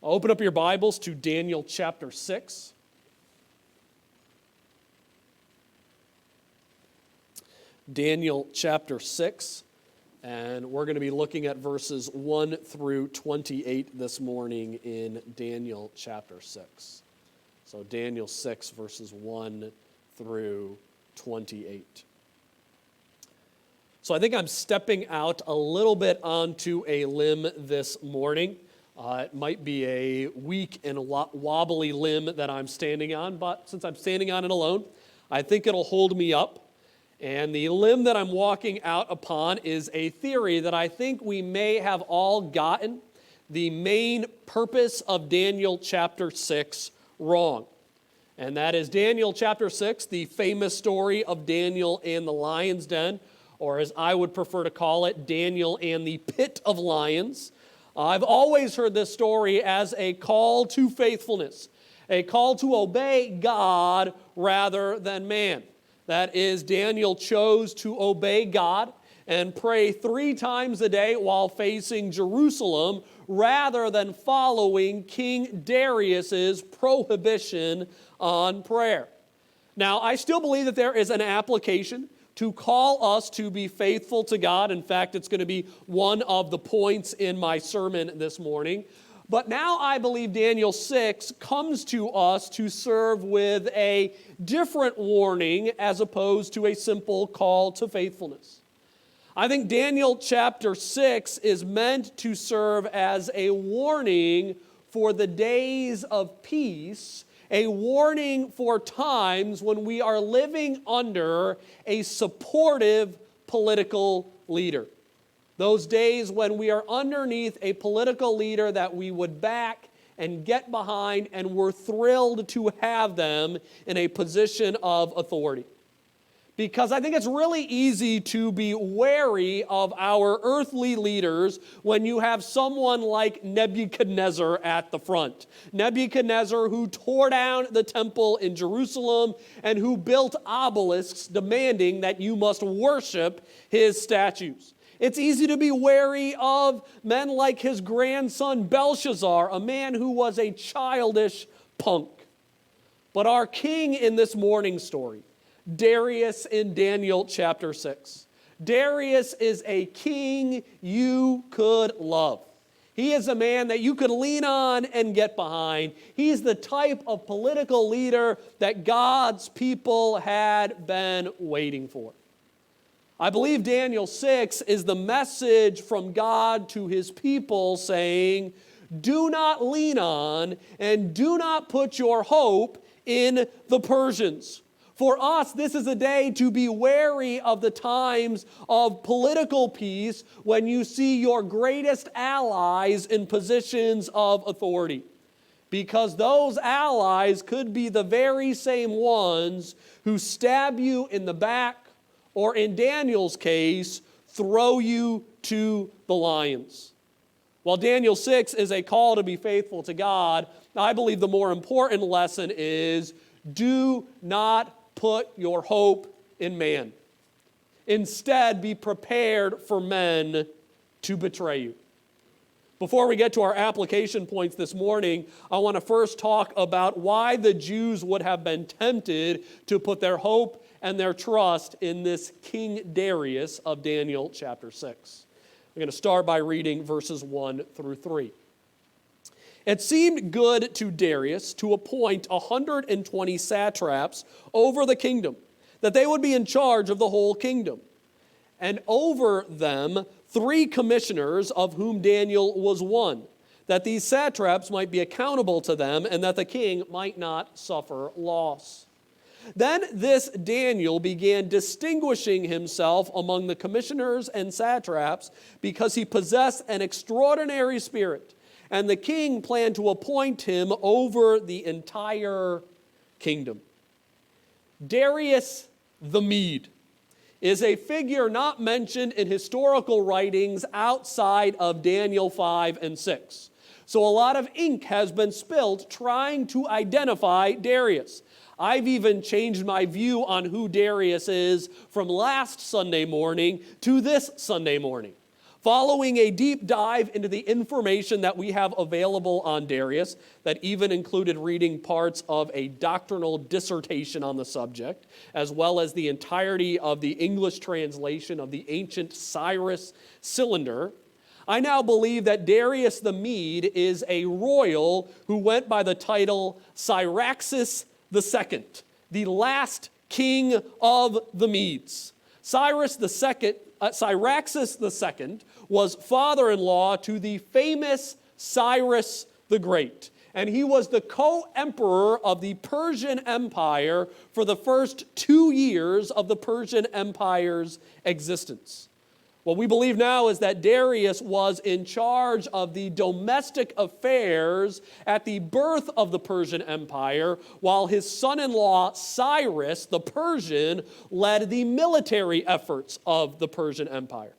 Open up your Bibles to Daniel chapter 6. Daniel chapter 6, and we're going to be looking at verses 1 through 28 this morning in Daniel chapter 6. So Daniel 6, verses 1 through 28. So I think I'm stepping out a little bit onto a limb this morning. It might be a weak and wobbly limb that I'm standing on, but since I'm standing on it alone, I think it'll hold me up. And the limb that I'm walking out upon is a theory that I think we may have all gotten the main purpose of Daniel chapter 6 wrong. And that is Daniel chapter 6, the famous story of Daniel and the lion's den, or as I would prefer to call it, Daniel and the pit of lions. I've always heard this story as a call to faithfulness, a call to obey God rather than man. That is, Daniel chose to obey God and pray 3 times a day while facing Jerusalem rather than following King Darius's prohibition on prayer. Now, I still believe that there is an application to call us to be faithful to God. In fact, it's going to be one of the points in my sermon this morning. But now I believe Daniel 6 comes to us to serve with a different warning as opposed to a simple call to faithfulness. I think Daniel chapter 6 is meant to serve as a warning for the days of peace, a warning for times when we are living under a supportive political leader. Those days when we are underneath a political leader that we would back and get behind, and we're thrilled to have them in a position of authority. Because I think it's really easy to be wary of our earthly leaders when you have someone like Nebuchadnezzar at the front. Nebuchadnezzar, who tore down the temple in Jerusalem and who built obelisks demanding that you must worship his statues. It's easy to be wary of men like his grandson Belshazzar, a man who was a childish punk. But our king in this morning story, Darius in Daniel chapter 6. Darius is a king you could love. He is a man that you could lean on and get behind. He's the type of political leader that God's people had been waiting for. I believe Daniel 6 is the message from God to his people saying, do not lean on and do not put your hope in the Persians. For us, this is a day to be wary of the times of political peace when you see your greatest allies in positions of authority. Because those allies could be the very same ones who stab you in the back, or in Daniel's case, throw you to the lions. While Daniel 6 is a call to be faithful to God, I believe the more important lesson is do not put your hope in man. Instead, be prepared for men to betray you. Before we get to our application points this morning, I want to first talk about why the Jews would have been tempted to put their hope and their trust in this King Darius of Daniel chapter 6. I'm going to start by reading verses 1 through 3. It seemed good to Darius to appoint 120 satraps over the kingdom, that they would be in charge of the whole kingdom. And over them 3 commissioners, of whom Daniel was one, that these satraps might be accountable to them, and that the king might not suffer loss. Then this Daniel began distinguishing himself among the commissioners and satraps because he possessed an extraordinary spirit. And the king planned to appoint him over the entire kingdom. Darius the Mede is a figure not mentioned in historical writings outside of Daniel 5 and 6. So a lot of ink has been spilled trying to identify Darius. I've even changed my view on who Darius is from last Sunday morning to this Sunday morning. Following a deep dive into the information that we have available on Darius, that even included reading parts of a doctrinal dissertation on the subject, as well as the entirety of the English translation of the ancient Cyrus cylinder, I now believe that Darius the Mede is a royal who went by the title Cyrus II, the last king of the Medes. Cyrus II was father-in-law to the famous Cyrus the Great, and he was the co-emperor of the Persian Empire for the first 2 years of the Persian Empire's existence. What we believe now is that Darius was in charge of the domestic affairs at the birth of the Persian Empire, while his son-in-law Cyrus, the Persian, led the military efforts of the Persian Empire.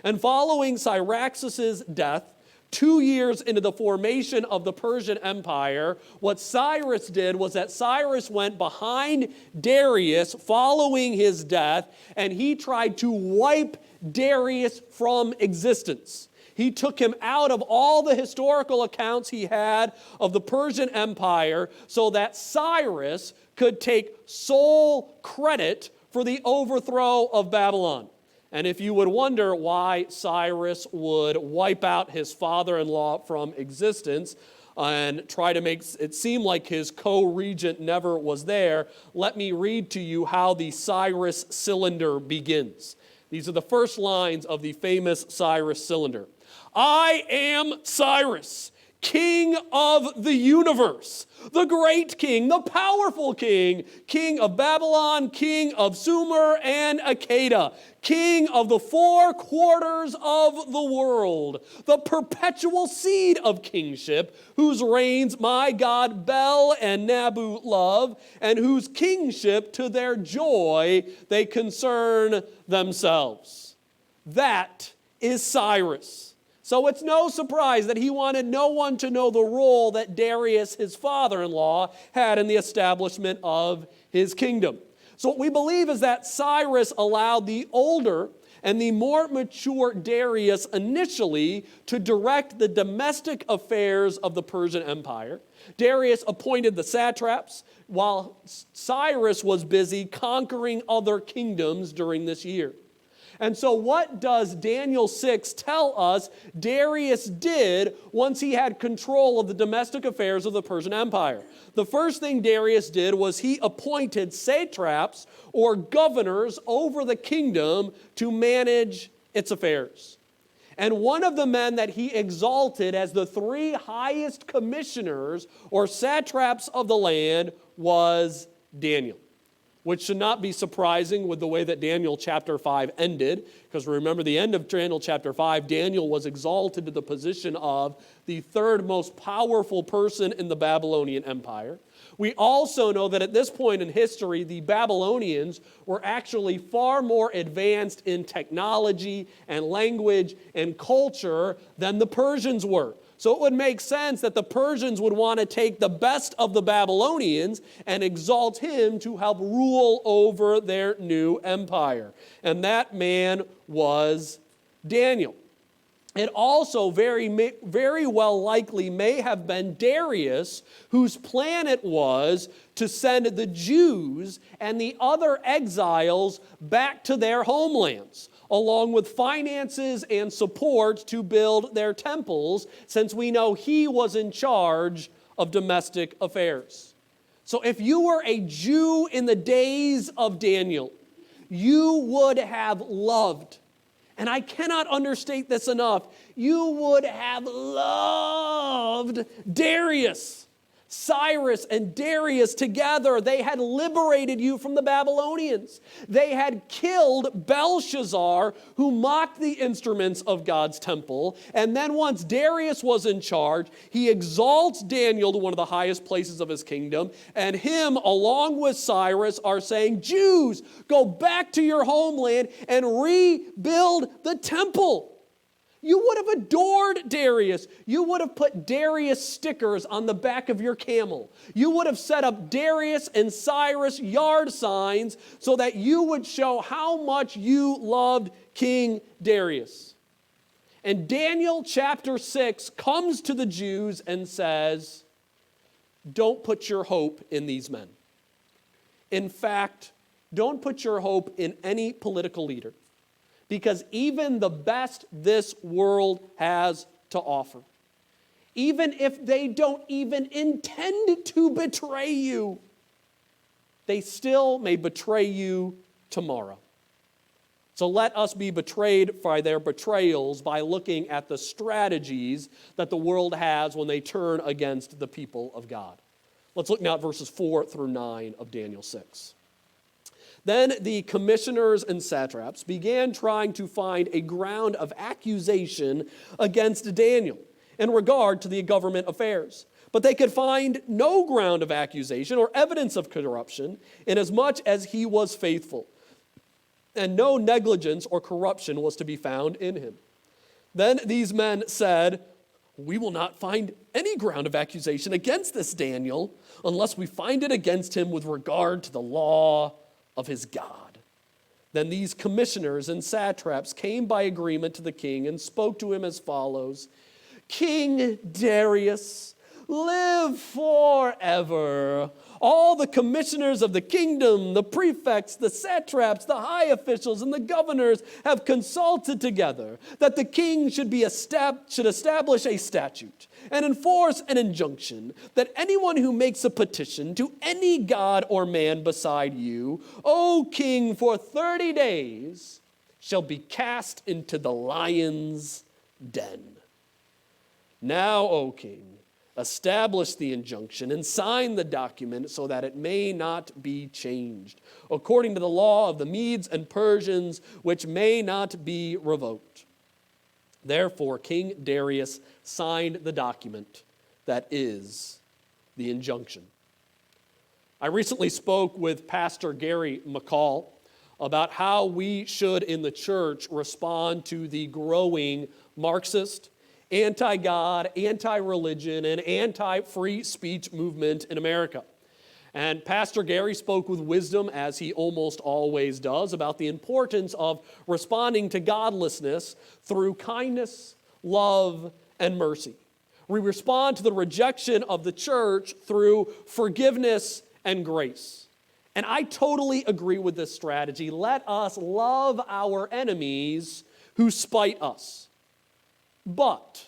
And following Cyrus' death, 2 years into the formation of the Persian Empire, what Cyrus did was that Cyrus went behind Darius following his death, and he tried to wipe Darius from existence. He took him out of all the historical accounts he had of the Persian Empire so that Cyrus could take sole credit for the overthrow of Babylon. And if you would wonder why Cyrus would wipe out his father-in-law from existence and try to make it seem like his co-regent never was there, let me read to you how the Cyrus cylinder begins. These are the first lines of the famous Cyrus cylinder. I am Cyrus, king of the universe, the great king, the powerful king, king of Babylon, king of Sumer and Akkad, king of the 4 quarters of the world, the perpetual seed of kingship, whose reigns my God Bel and Nabu love, and whose kingship to their joy they concern themselves. That is Cyrus. So it's no surprise that he wanted no one to know the role that Darius, his father-in-law, had in the establishment of his kingdom. So what we believe is that Cyrus allowed the older and the more mature Darius initially to direct the domestic affairs of the Persian Empire. Darius appointed the satraps, while Cyrus was busy conquering other kingdoms during this year. And so what does Daniel 6 tell us Darius did once he had control of the domestic affairs of the Persian Empire? The first thing Darius did was he appointed satraps or governors over the kingdom to manage its affairs. And one of the men that he exalted as the 3 highest commissioners or satraps of the land was Daniel, which should not be surprising with the way that Daniel chapter 5 ended, because remember the end of Daniel chapter 5, Daniel was exalted to the position of the 3rd most powerful person in the Babylonian Empire. We also know that at this point in history, the Babylonians were actually far more advanced in technology and language and culture than the Persians were. So it would make sense that the Persians would want to take the best of the Babylonians and exalt him to help rule over their new empire. And that man was Daniel. It also very well likely may have been Darius, whose plan it was to send the Jews and the other exiles back to their homelands, along with finances and support to build their temples, since we know he was in charge of domestic affairs. So if you were a Jew in the days of Daniel, you would have loved, and I cannot understate this enough, you would have loved Darius. Cyrus and Darius together, they had liberated you from the Babylonians. They had killed Belshazzar, who mocked the instruments of God's temple. And then once Darius was in charge, he exalts Daniel to one of the highest places of his kingdom. And him, along with Cyrus, are saying, Jews, go back to your homeland and rebuild the temple. You would have adored Darius. You would have put Darius stickers on the back of your camel. You would have set up Darius and Cyrus yard signs so that you would show how much you loved King Darius. And Daniel chapter 6 comes to the Jews and says, don't put your hope in these men. In fact, don't put your hope in any political leader, because even the best this world has to offer, even if they don't even intend to betray you, they still may betray you tomorrow. So let us be betrayed by their betrayals by looking at the strategies that the world has when they turn against the people of God. Let's look now at verses 4 through 9 of Daniel 6. Then the commissioners and satraps began trying to find a ground of accusation against Daniel in regard to the government affairs. But they could find no ground of accusation or evidence of corruption, inasmuch as he was faithful, and no negligence or corruption was to be found in him. Then these men said, we will not find any ground of accusation against this Daniel unless we find it against him with regard to the law of his God. Then these commissioners and satraps came by agreement to the king and spoke to him as follows: King Darius, live forever. All the commissioners of the kingdom, the prefects, the satraps, the high officials, and the governors have consulted together that the king should establish a statute and enforce an injunction that anyone who makes a petition to any god or man beside you, O king, for 30 days shall be cast into the lion's den. Now, O king, establish the injunction and sign the document so that it may not be changed, according to the law of the Medes and Persians, which may not be revoked. Therefore, King Darius signed the document that is the injunction. I recently spoke with Pastor Gary McCall about how we should in the church respond to the growing Marxist, anti-God, anti-religion, and anti-free speech movement in America. And Pastor Gary spoke with wisdom, as he almost always does, about the importance of responding to godlessness through kindness, love, and mercy. We respond to the rejection of the church through forgiveness and grace. And I totally agree with this strategy. Let us love our enemies who spite us. But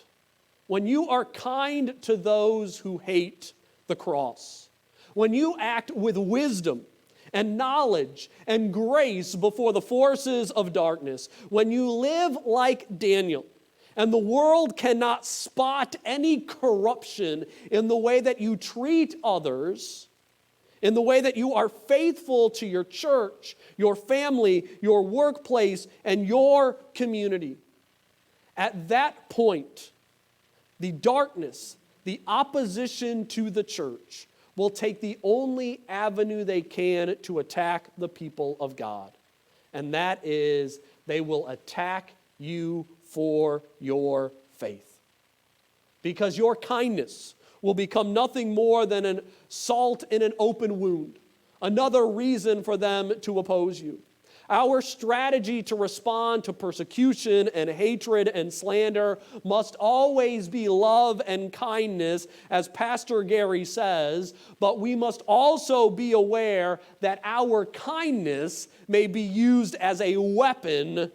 when you are kind to those who hate the cross, when you act with wisdom and knowledge and grace before the forces of darkness, when you live like Daniel, and the world cannot spot any corruption in the way that you treat others, in the way that you are faithful to your church, your family, your workplace, and your community, at that point, the darkness, the opposition to the church, will take the only avenue they can to attack the people of God. And that is, they will attack you for your faith. Because your kindness will become nothing more than an salt in an open wound, another reason for them to oppose you. Our strategy to respond to persecution and hatred and slander must always be love and kindness, as Pastor Gary says, but we must also be aware that our kindness may be used as a weapon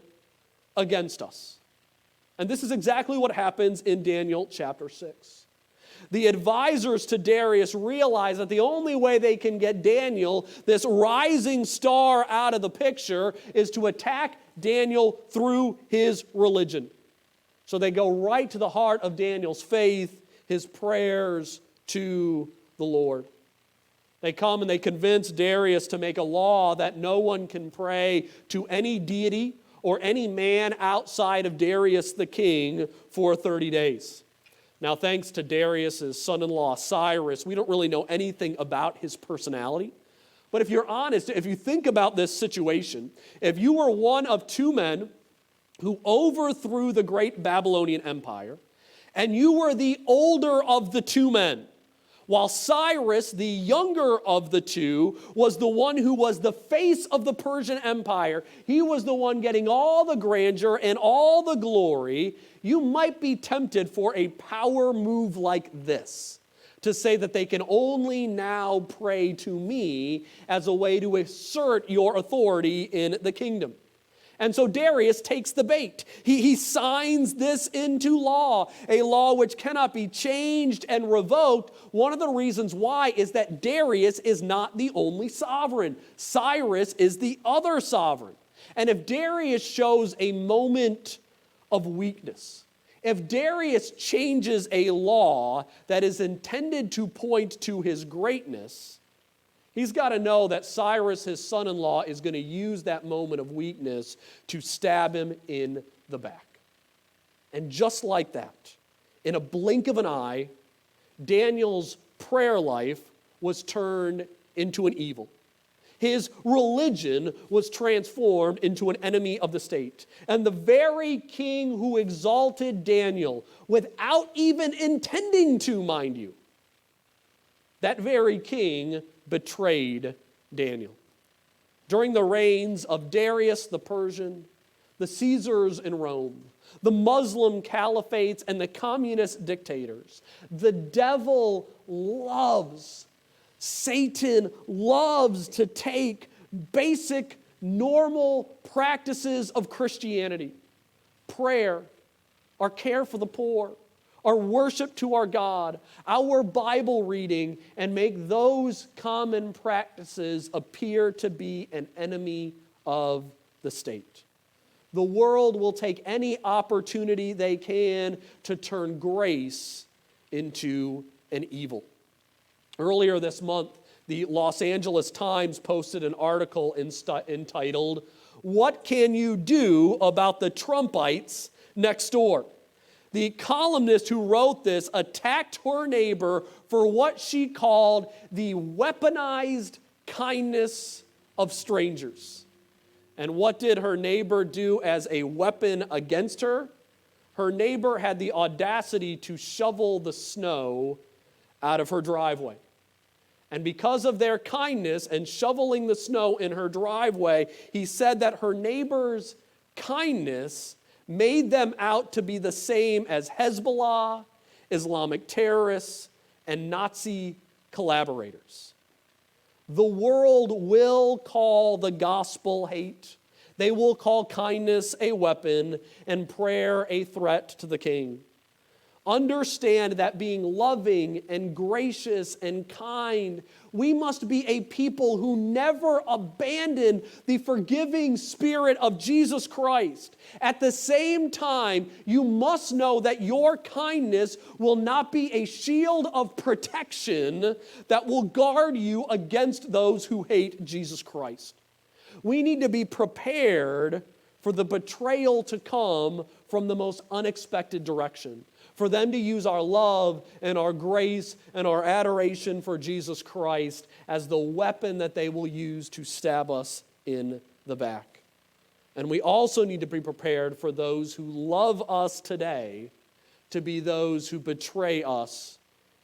against us. And this is exactly what happens in Daniel chapter 6. The advisors to Darius realize that the only way they can get Daniel, this rising star, out of the picture is to attack Daniel through his religion. So they go right to the heart of Daniel's faith, his prayers to the Lord. They come and they convince Darius to make a law that no one can pray to any deity or any man outside of Darius the king for 30 days. Now, thanks to Darius' son-in-law, Cyrus, we don't really know anything about his personality. But if you're honest, if you think about this situation, if you were one of two men who overthrew the great Babylonian Empire, and you were the older of the two men, while Cyrus, the younger of the two, was the one who was the face of the Persian Empire, he was the one getting all the grandeur and all the glory, you might be tempted for a power move like this, to say that they can only now pray to me as a way to assert your authority in the kingdom. And so Darius takes the bait. He signs this into law, a law which cannot be changed and revoked. One of the reasons why is that Darius is not the only sovereign. Cyrus is the other sovereign. And if Darius shows a moment of weakness, if Darius changes a law that is intended to point to his greatness, he's got to know that Cyrus, his son-in-law, is going to use that moment of weakness to stab him in the back. And just like that, in a blink of an eye, Daniel's prayer life was turned into an evil. His religion was transformed into an enemy of the state. And the very king who exalted Daniel, without even intending to, mind you, that very king betrayed Daniel. During the reigns of Darius the Persian, the Caesars in Rome, the Muslim caliphates, and the communist dictators, the devil loves, Satan loves to take basic, normal practices of Christianity, prayer, our care for the poor, our worship to our God, our Bible reading, and make those common practices appear to be an enemy of the state. The world will take any opportunity they can to turn grace into an evil. Earlier this month, the Los Angeles Times posted an article entitled, "What Can You Do About the Trumpites Next Door?" The columnist who wrote this attacked her neighbor for what she called the weaponized kindness of strangers. And what did her neighbor do as a weapon against her? Her neighbor had the audacity to shovel the snow out of her driveway. And because of their kindness and shoveling the snow in her driveway, he said that her neighbor's kindness made them out to be the same as Hezbollah, Islamic terrorists, and Nazi collaborators. The world will call the gospel hate. They will call kindness a weapon and prayer a threat to the king. Understand that being loving and gracious and kind, we must be a people who never abandon the forgiving spirit of Jesus Christ. At the same time, you must know that your kindness will not be a shield of protection that will guard you against those who hate Jesus Christ. We need to be prepared for the betrayal to come from the most unexpected direction. For them to use our love and our grace and our adoration for Jesus Christ as the weapon that they will use to stab us in the back. And we also need to be prepared for those who love us today to be those who betray us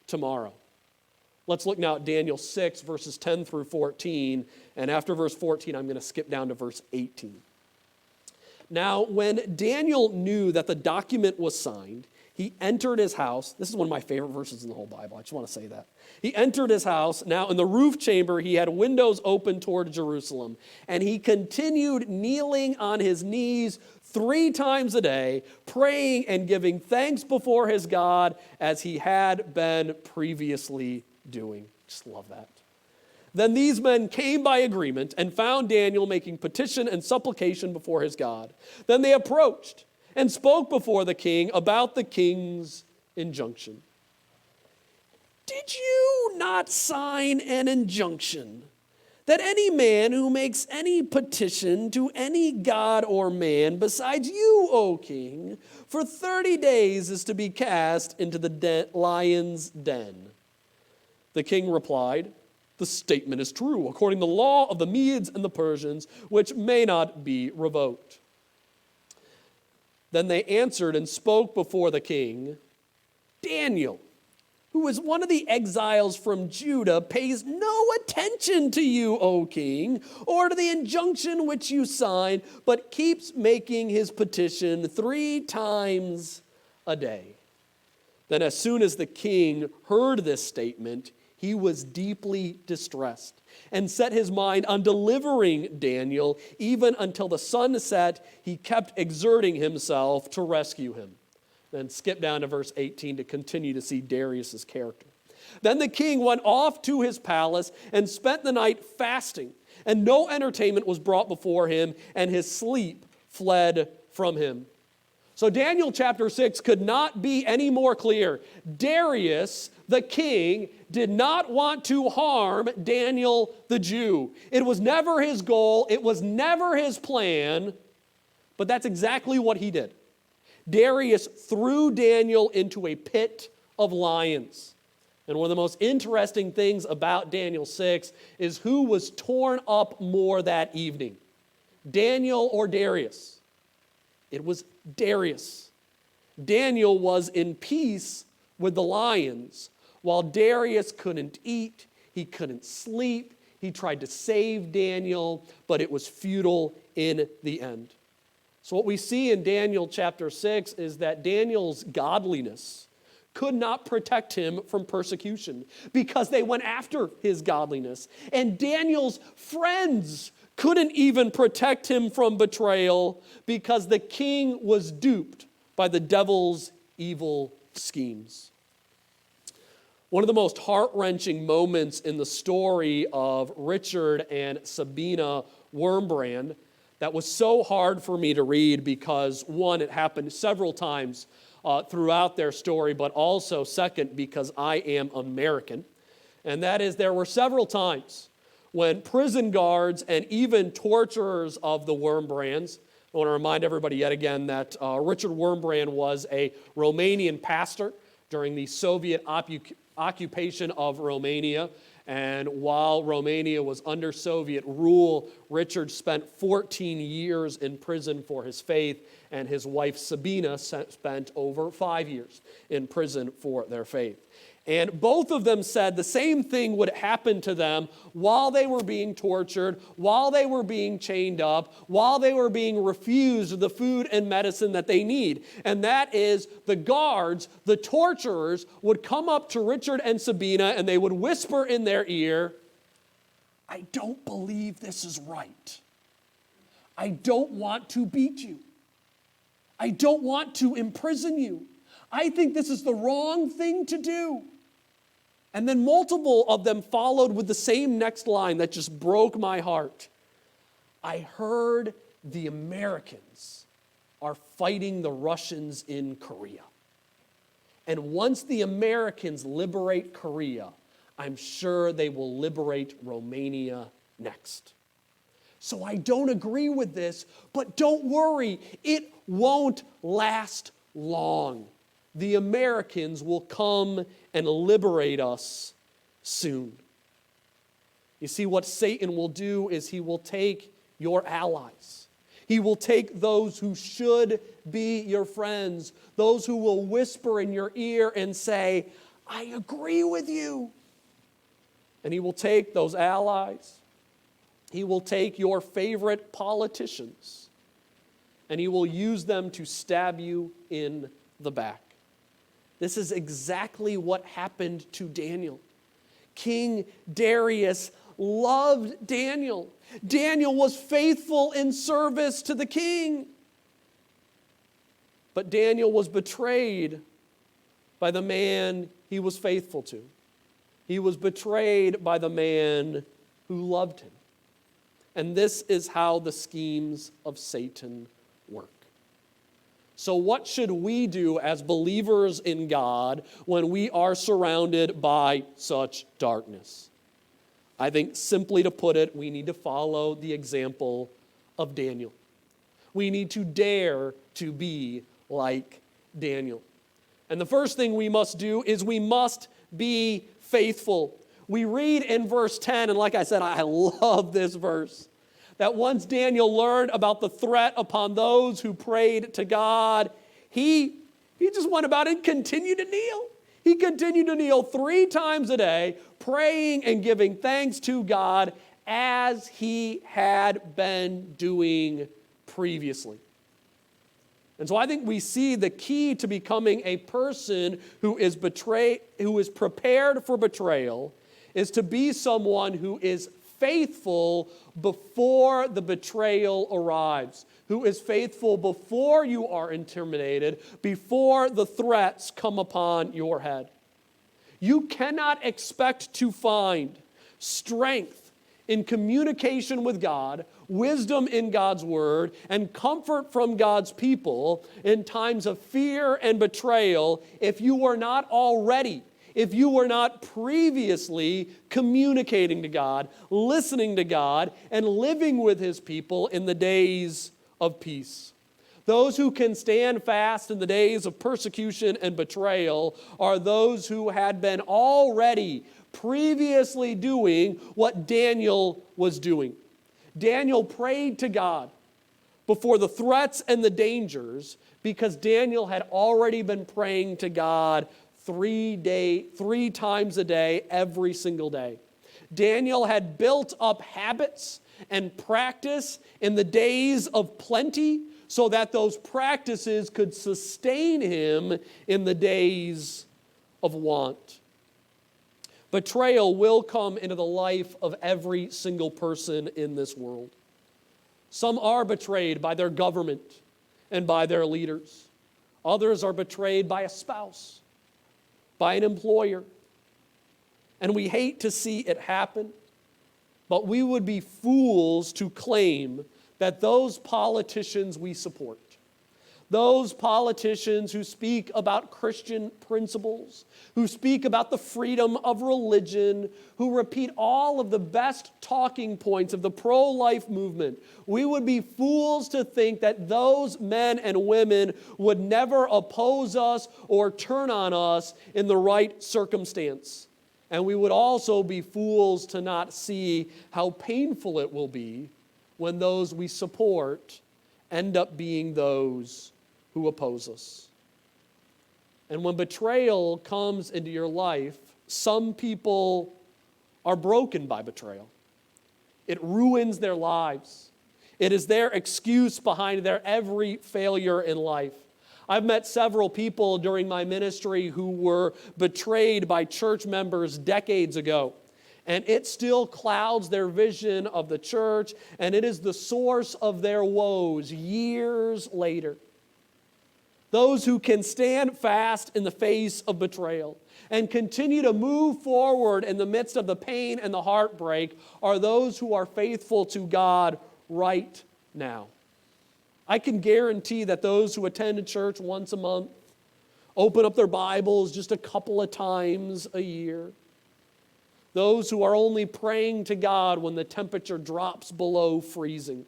tomorrow. Let's look now at Daniel 6, verses 10 through 14. And after verse 14, I'm going to skip down to verse 18. Now, when Daniel knew that the document was signed, he entered his house. This is one of my favorite verses in the whole Bible. I just want to say that. He entered his house. Now, in the roof chamber, he had windows open toward Jerusalem. And he continued kneeling on his knees 3 times a day, praying and giving thanks before his God as he had been previously doing. Just love that. Then these men came by agreement and found Daniel making petition and supplication before his God. Then they approached and spoke before the king about the king's injunction. Did you not sign an injunction that any man who makes any petition to any god or man besides you, O king, for 30 days is to be cast into the lion's den? The king replied, "The statement is true, according to the law of the Medes and the Persians, which may not be revoked." Then they answered and spoke before the king, "Daniel, who is one of the exiles from Judah, pays no attention to you, O king, or to the injunction which you signed, but keeps making his petition 3 times a day. Then as soon as the king heard this statement, he was deeply distressed and set his mind on delivering Daniel. Even until the sun set, he kept exerting himself to rescue him. Then skip down to verse 18 to continue to see Darius's character. Then the king went off to his palace and spent the night fasting, and no entertainment was brought before him, and his sleep fled from him. So Daniel chapter 6 could not be any more clear. Darius, the king, did not want to harm Daniel the Jew. It was never his goal. It was never his plan. But that's exactly what he did. Darius threw Daniel into a pit of lions. And one of the most interesting things about Daniel 6 is who was torn up more that evening, Daniel or Darius? It was Darius. Daniel was in peace with the lions, while Darius couldn't eat, he couldn't sleep, he tried to save Daniel, but it was futile in the end. So what we see in Daniel chapter 6 is that Daniel's godliness could not protect him from persecution because they went after his godliness. And Daniel's friends couldn't even protect him from betrayal because the king was duped by the devil's evil schemes. One of the most heart-wrenching moments in the story of Richard and Sabina Wurmbrand that was so hard for me to read because, one, it happened several times throughout their story, but also, second, because I am American. And that is, there were several times when prison guards and even torturers of the Wurmbrands, I want to remind everybody yet again that Richard Wurmbrand was a Romanian pastor during the Soviet occupation of Romania. And while Romania was under Soviet rule, Richard spent 14 years in prison for his faith, and his wife Sabina spent over 5 years in prison for their faith. And both of them said the same thing would happen to them while they were being tortured, while they were being chained up, while they were being refused the food and medicine that they need. And that is, the guards, the torturers, would come up to Richard and Sabina and they would whisper in their ear, "I don't believe this is right. I don't want to beat you. I don't want to imprison you. I think this is the wrong thing to do." And then multiple of them followed with the same next line that just broke my heart. "I heard the Americans are fighting the Russians in Korea. And once the Americans liberate Korea, I'm sure they will liberate Romania next. So I don't agree with this, but don't worry, it won't last long. The Americans will come and liberate us soon." You see, what Satan will do is he will take your allies. He will take those who should be your friends, those who will whisper in your ear and say, "I agree with you." And he will take those allies. He will take your favorite politicians, and he will use them to stab you in the back. This is exactly what happened to Daniel. King Darius loved Daniel. Daniel was faithful in service to the king. But Daniel was betrayed by the man he was faithful to. He was betrayed by the man who loved him. And this is how the schemes of Satan work. So what should we do as believers in God when we are surrounded by such darkness? I think simply to put it, we need to follow the example of Daniel. We need to dare to be like Daniel. And the first thing we must do is we must be faithful. We read in verse 10, and like I said, I love this verse, that once Daniel learned about the threat upon those who prayed to God, he just went about and continued to kneel. He continued to kneel 3 times a day, praying and giving thanks to God as he had been doing previously. And so I think we see the key to becoming a person who is prepared for betrayal is to be someone who is faithful before the betrayal arrives, who is faithful before you are intimidated, before the threats come upon your head. You cannot expect to find strength in communication with God, wisdom in God's word, and comfort from God's people in times of fear and betrayal if you are not already, if you were not previously communicating to God, listening to God, and living with His people in the days of peace. Those who can stand fast in the days of persecution and betrayal are those who had been already previously doing what Daniel was doing. Daniel prayed to God before the threats and the dangers because Daniel had already been praying to God 3 times a day, every single day. Daniel had built up habits and practice in the days of plenty so that those practices could sustain him in the days of want. Betrayal will come into the life of every single person in this world. Some are betrayed by their government and by their leaders. Others are betrayed by a spouse, by an employer. And we hate to see it happen, but we would be fools to claim that those politicians we support, those politicians who speak about Christian principles, who speak about the freedom of religion, who repeat all of the best talking points of the pro-life movement, we would be fools to think that those men and women would never oppose us or turn on us in the right circumstance. And we would also be fools to not see how painful it will be when those we support end up being those who oppose us. And when betrayal comes into your life, some people are broken by betrayal. It ruins their lives. It is their excuse behind their every failure in life. I've met several people during my ministry who were betrayed by church members decades ago. And it still clouds their vision of the church, and it is the source of their woes years later. Those who can stand fast in the face of betrayal and continue to move forward in the midst of the pain and the heartbreak are those who are faithful to God right now. I can guarantee that those who attend a church once a month, open up their Bibles just a couple of times a year, those who are only praying to God when the temperature drops below freezing,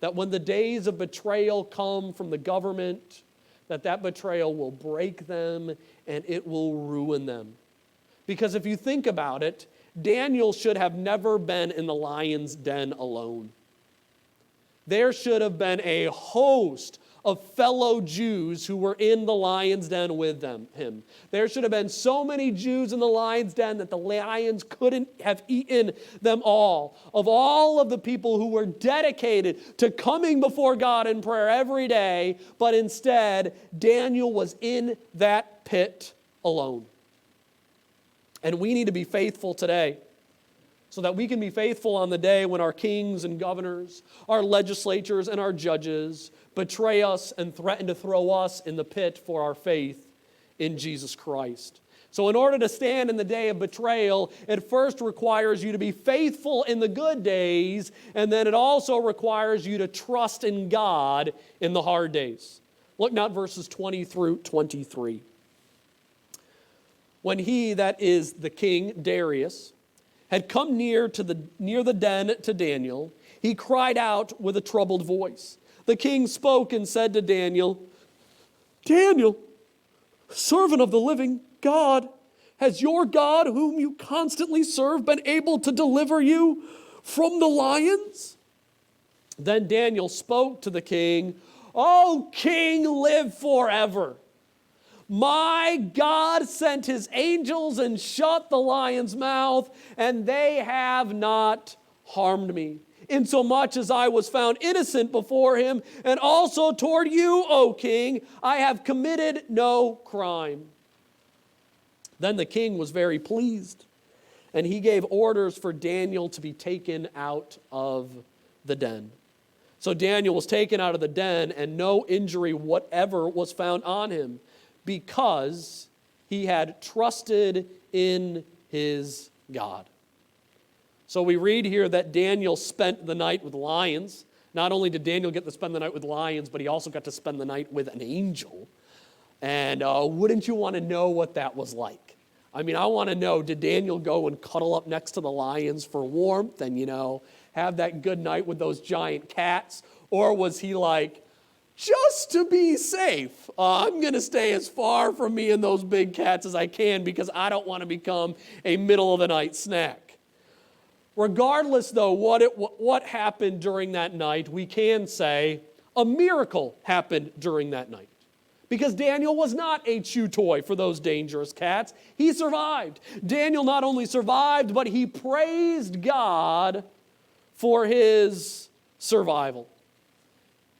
that when the days of betrayal come from the government, that betrayal will break them and it will ruin them. Because if you think about it, Daniel should have never been in the lion's den alone. There should have been a host of fellow Jews who were in the lion's den with him. There should have been so many Jews in the lion's den that the lions couldn't have eaten them all. Of all of the people who were dedicated to coming before God in prayer every day, but instead Daniel was in that pit alone. And we need to be faithful today, so that we can be faithful on the day when our kings and governors, our legislatures and our judges betray us and threaten to throw us in the pit for our faith in Jesus Christ. So in order to stand in the day of betrayal, it first requires you to be faithful in the good days, and then it also requires you to trust in God in the hard days. Look now at verses 20 through 23. When he, that is the King Darius, had come near the den to Daniel, he cried out with a troubled voice. The king spoke and said to Daniel, Daniel, servant of the living God, has your God, whom you constantly serve, been able to deliver you from the lions? Then Daniel spoke to the king, O king, live forever. My God sent his angels and shut the lion's mouth, and they have not harmed me. insomuch as I was found innocent before him, and also toward you, O king, I have committed no crime." Then the king was very pleased, and he gave orders for Daniel to be taken out of the den. So Daniel was taken out of the den, and no injury whatever was found on him, because he had trusted in his God. So we read here that Daniel spent the night with lions. Not only did Daniel get to spend the night with lions, but he also got to spend the night with an angel. And wouldn't you want to know what that was like? I mean, I want to know, did Daniel go and cuddle up next to the lions for warmth and, have that good night with those giant cats? Or was he like, just to be safe, I'm going to stay as far from me and those big cats as I can because I don't want to become a middle-of-the-night snack? Regardless, though, what happened during that night, we can say a miracle happened during that night. Because Daniel was not a chew toy for those dangerous cats. He survived. Daniel not only survived, but he praised God for his survival.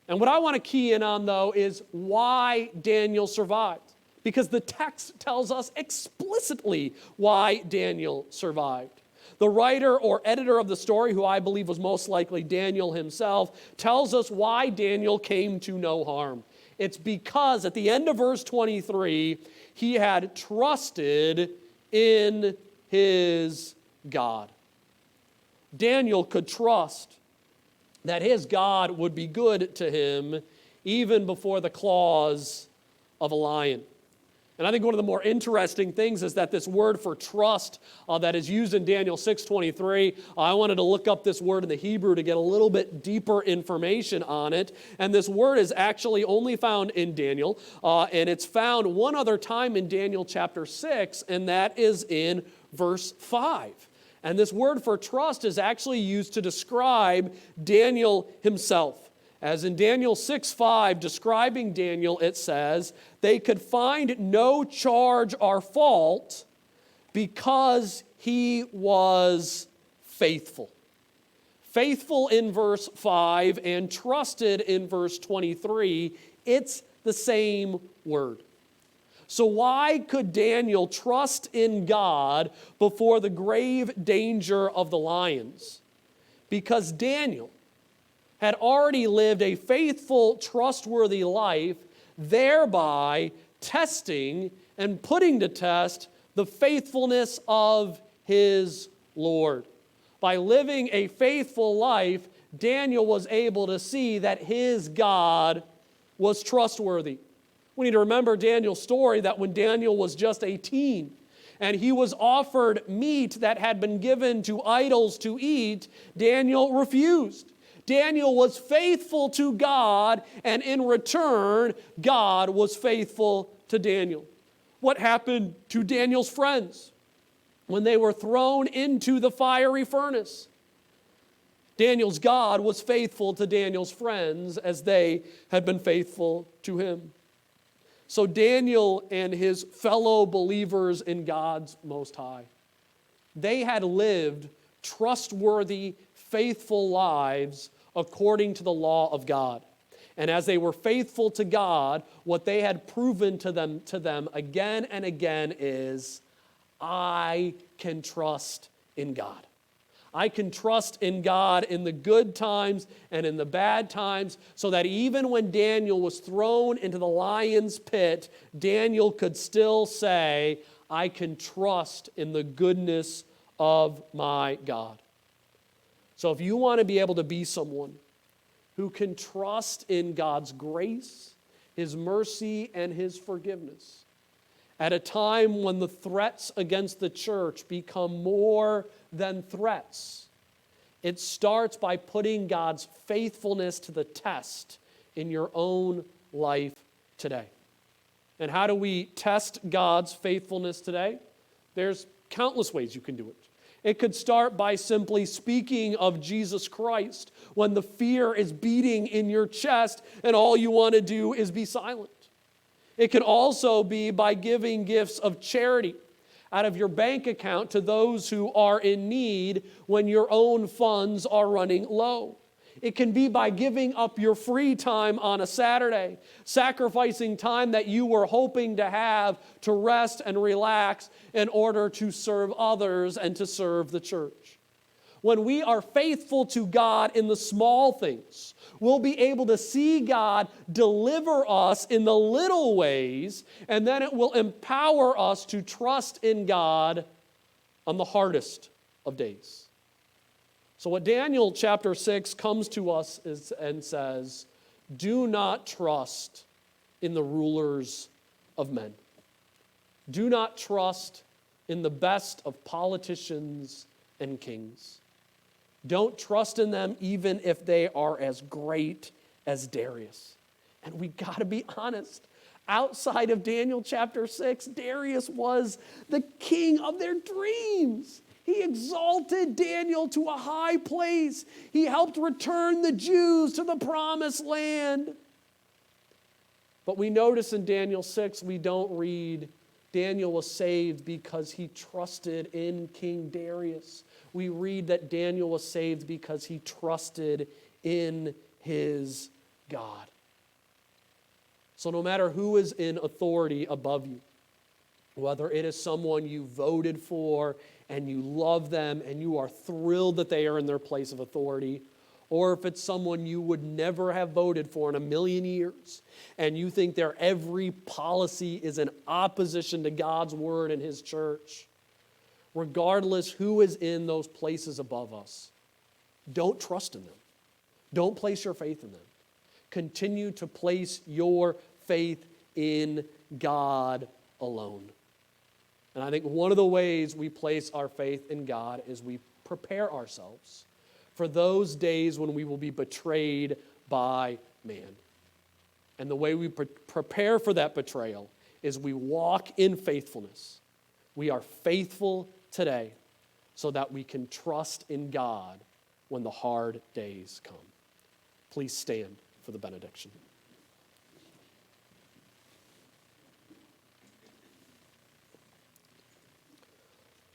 And what I want to key in on, though, is why Daniel survived. Because the text tells us explicitly why Daniel survived. The writer or editor of the story, who I believe was most likely Daniel himself, tells us why Daniel came to no harm. It's because at the end of verse 23, he had trusted in his God. Daniel could trust that his God would be good to him even before the claws of a lion. And I think one of the more interesting things is that this word for trust that is used in Daniel 6:23, I wanted to look up this word in the Hebrew to get a little bit deeper information on it. And this word is actually only found in Daniel, and it's found one other time in Daniel chapter 6, and that is in verse 5. And this word for trust is actually used to describe Daniel himself. As in Daniel 6:5, describing Daniel, it says, they could find no charge or fault because he was faithful. Faithful in verse 5 and trusted in verse 23, it's the same word. So why could Daniel trust in God before the grave danger of the lions? Because Daniel had already lived a faithful, trustworthy life, thereby testing and putting to test the faithfulness of his Lord. By living a faithful life, Daniel was able to see that his God was trustworthy. We need to remember Daniel's story that when Daniel was just a teen, and he was offered meat that had been given to idols to eat, Daniel refused. Daniel was faithful to God, and in return, God was faithful to Daniel. What happened to Daniel's friends when they were thrown into the fiery furnace? Daniel's God was faithful to Daniel's friends as they had been faithful to him. So Daniel and his fellow believers in God's Most High, they had lived trustworthy, faithful lives according to the law of God. And as they were faithful to God, what they had proven to them again and again is, I can trust in God. I can trust in God in the good times and in the bad times, so that even when Daniel was thrown into the lion's pit, Daniel could still say, I can trust in the goodness of my God. So if you want to be able to be someone who can trust in God's grace, His mercy, and His forgiveness, at a time when the threats against the church become more than threats, it starts by putting God's faithfulness to the test in your own life today. And how do we test God's faithfulness today? There's countless ways you can do it. It could start by simply speaking of Jesus Christ when the fear is beating in your chest and all you want to do is be silent. It could also be by giving gifts of charity out of your bank account to those who are in need when your own funds are running low. It can be by giving up your free time on a Saturday, sacrificing time that you were hoping to have to rest and relax in order to serve others and to serve the church. When we are faithful to God in the small things, we'll be able to see God deliver us in the little ways, and then it will empower us to trust in God on the hardest of days. So what Daniel chapter 6 comes to us and says, do not trust in the rulers of men. Do not trust in the best of politicians and kings. Don't trust in them even if they are as great as Darius. And we got to be honest. Outside of Daniel chapter 6, Darius was the king of their dreams. He exalted Daniel to a high place. He helped return the Jews to the promised land. But we notice in Daniel 6, we don't read Daniel was saved because he trusted in King Darius. We read that Daniel was saved because he trusted in his God. So no matter who is in authority above you, whether it is someone you voted for and you love them and you are thrilled that they are in their place of authority, or if it's someone you would never have voted for in a million years and you think their every policy is in opposition to God's word and his church, regardless who is in those places above us, don't trust in them. Don't place your faith in them. Continue to place your faith in God alone. And I think one of the ways we place our faith in God is we prepare ourselves for those days when we will be betrayed by man. And the way we prepare for that betrayal is we walk in faithfulness. We are faithful today so that we can trust in God when the hard days come. Please stand for the benediction.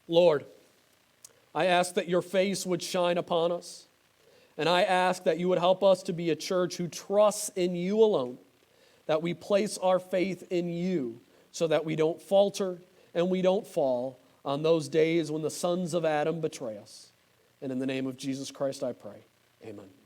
Lord, I ask that your face would shine upon us, and I ask that you would help us to be a church who trusts in you alone, that we place our faith in you so that we don't falter and we don't fall on those days when the sons of Adam betray us. And in the name of Jesus Christ I pray, amen.